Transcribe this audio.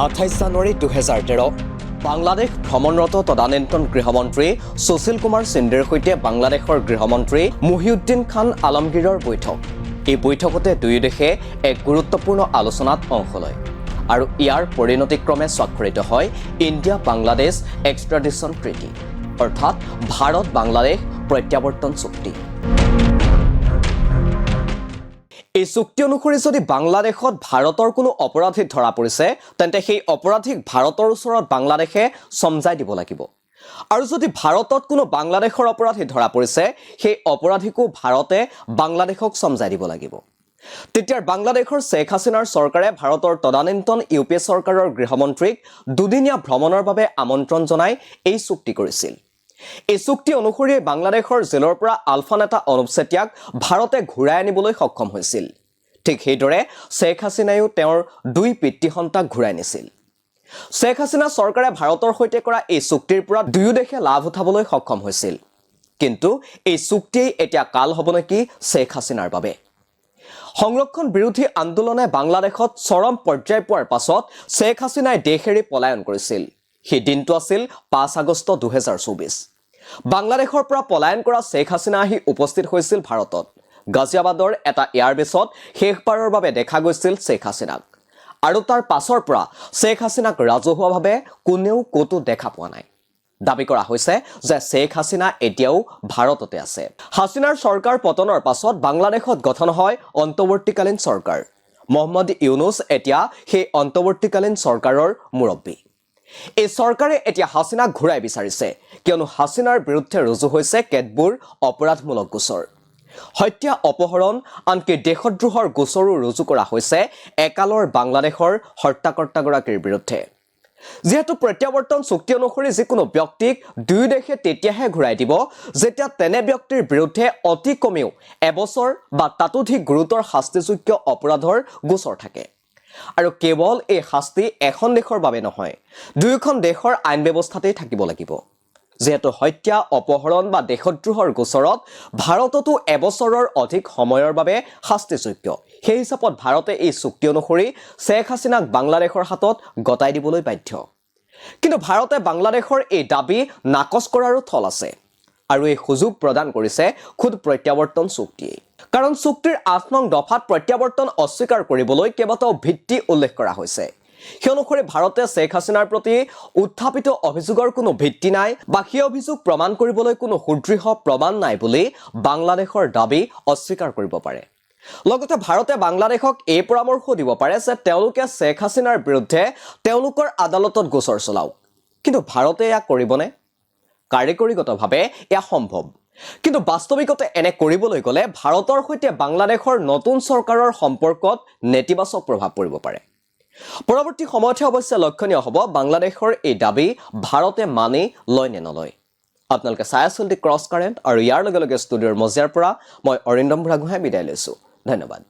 28 জানুৱাৰী 2013 বাংলাদেশ ভ্ৰমণৰত তদানীন্তন গৃহমন্ত্ৰী সুশীল কুমাৰ সিন্ধেৰ সৈতে বাংলাদেশৰ গৃহমন্ত্ৰী মুহিউদ্দিন খান আলমগীৰৰ বৈঠক। এই বৈঠকতে দুয়ো দেশে এক গুৰুত্বপূৰ্ণ আলোচনাত অংশ লয় আৰু ইয়াৰ পৰিণতিক্ৰমে স্বাক্ষৰিত হয় ইণ্ডিয়া বাংলাদেশ এক্সট্ৰাডিশ্যন ট্ৰিটি অৰ্থাৎ ভাৰত বাংলাদেশ প্ৰত্যাৱৰ্তন চুক্তি। এই চুক্তি অনুসৰি যদি বাংলাদেশত ভাৰতৰ কোনো অপৰাধী ধৰা পৰিছে তেন্তে সেই অপৰাধীক ভাৰতৰ ওচৰত বাংলাদেশে সমজাই দিব লাগিব আৰু যদি ভাৰতত কোনো বাংলাদেশৰ অপৰাধী ধৰা পৰিছে সেই অপৰাধীকো ভাৰতে বাংলাদেশক সমজাই দিব লাগিব। তেতিয়াৰ বাংলাদেশৰ শেখ হাছিনাৰ চৰকাৰে ভাৰতৰ তদানীন্তন ইউপিএ চৰকাৰৰ গৃহমন্ত্ৰীক দুদিনীয়া ভ্ৰমণৰ বাবে আমন্ত্ৰণ জনাই এই চুক্তি কৰিছিল। এই চুক্তি অনুসৰি বাংলাদেশৰ জেলৰ পৰা আলফা নেতা অনুপ চেতিয়াক ভাৰতে ঘূৰাই আনিবলৈ সক্ষম হৈছিল। ঠিক সেইদৰে শেখ হাছিনায়ো তেওঁৰ দুই পিতৃ সন্তাক ঘূৰাই নিছিল। শেখ হাছিনা চৰকাৰে ভাৰতৰ সৈতে কৰা এই চুক্তিৰ পৰা দুয়ো দেশে লাভ উঠাবলৈ সক্ষম হৈছিল। কিন্তু এই চুক্তিয়েই এতিয়া কাল হ'ব নেকি শেখ হাছিনাৰ বাবে? সংৰক্ষণ বিৰোধী আন্দোলনে বাংলাদেশত চৰম পৰ্যায় পোৱাৰ পাছত শেখ হাছিনাই দেশ এৰি পলায়ন কৰিছিল। সেই দিনটো আছিল 5 আগষ্ট 2024। বাংলাদেশৰ পৰা পলায়ন কৰা শেখ হাছিনা আহি উপস্থিত হৈছিল ভাৰতত। গাজিয়াবাদৰ এটা এয়াৰবেছত শেষবাৰৰ বাবে দেখা গৈছিল শেখ হাছিনাক আৰু তাৰ পাছৰ পৰা শেখ হাছিনাক ৰাজহুৱাভাৱে কোনেও ক'তো দেখা পোৱা নাই। দাবী কৰা হৈছে যে শেখ হাছিনা এতিয়াও ভাৰততে আছে। হাছিনাৰ চৰকাৰ পতনৰ পাছত বাংলাদেশত গঠন হয় অন্তৱৰ্তীকালীন চৰকাৰ। মহম্মদ ইউনুছ এতিয়া সেই অন্তৱৰ্তীকালীন চৰকাৰৰ মুৰব্বী। এই চৰকাৰে এতিয়া হাছিনাক ঘূৰাই বিচাৰিছে কিয়নো হাছিনাৰ বিৰুদ্ধে ৰুজু হৈছে কেতবোৰ অপৰাধমূলক গোচৰ। হত্যা, অপহৰণ, আনকি দেশদ্ৰোহৰ গোচৰো ৰুজু কৰা হৈছে একালৰ বাংলাদেশৰ হত্যাকৰ্তাগৰাকীৰ বিৰুদ্ধে। যিহেতু প্ৰত্যাৱৰ্তন চুক্তি অনুসৰি যিকোনো ব্যক্তিক দুয়ো দেশে তেতিয়াহে ঘূৰাই দিব যেতিয়া তেনে ব্যক্তিৰ বিৰুদ্ধে অতি কমেও এবছৰ বা তাতোধিক গুৰুতৰ শাস্তিযোগ্য অপৰাধৰ গোচৰ থাকে। আৰু কেৱল এই শাস্তি এখন দেশৰ বাবে নহয়, দুয়োখন দেশৰ আইন ব্যৱস্থাতেই থাকিব লাগিব। যিহেতু হত্যা, অপহৰণ বা দেশদ্ৰোহৰ গোচৰত ভাৰততো এবছৰৰ অধিক সময়ৰ বাবে শাস্তিযোগ্য। সেই হিচাপত ভাৰতে এই চুক্তি অনুসৰি শেখ হাছিনাক বাংলাদেশৰ হাতত গতাই দিবলৈ বাধ্য। কিন্তু ভাৰতে বাংলাদেশৰ এই দাবী নাকচ কৰাৰো থল আছে আৰু এই সুযোগ প্ৰদান কৰিছে খুদ প্ৰত্যাৱৰ্তন চুক্তিয়ে। কাৰণ চুক্তিৰ 8 নং দফাত প্ৰত্যাৱৰ্তন অস্বীকাৰ কৰিবলৈ কেইবাটাও ভিত্তি উল্লেখ কৰা হৈছে। সেই অনুসৰি ভাৰতে শেখ হাছিনাৰ প্ৰতি উত্থাপিত অভিযোগৰ কোনো ভিত্তি নাই বা সেই অভিযোগ প্ৰমাণ কৰিবলৈ কোনো সুদৃঢ় প্ৰমাণ নাই বুলি বাংলাদেশৰ দাবী অস্বীকাৰ কৰিব পাৰে। লগতে ভাৰতে বাংলাদেশক এই পৰামৰ্শ দিব পাৰে যে তেওঁলোকে শেখ হাছিনাৰ বিৰুদ্ধে তেওঁলোকৰ আদালতত গোচৰ চলাওক। কিন্তু ভাৰতে এয়া কৰিবনে? কাৰিকৰীগতভাৱে এয়া সম্ভৱ, কিন্তু বাস্তৱিকতে এনে কৰিবলৈ গ'লে ভাৰতৰ সৈতে বাংলাদেশৰ নতুন চৰকাৰৰ সম্পৰ্কত নেতিবাচক প্ৰভাৱ পৰিব পাৰে। পৰৱৰ্তী সময়তহে অৱশ্যে লক্ষণীয় হ'ব বাংলাদেশৰ এই দাবী ভাৰতে মানি লয় নে নলয়। আপোনালোকে চাই আছিল দি ক্ৰছ কাৰেণ্ট আৰু ইয়াৰ লগে লগে ষ্টুডিঅ'ৰ মজিয়াৰ পৰা মই অৰিন্দম বুঢ়াগোহাঁই বিদায় লৈছোঁ। ধন্যবাদ।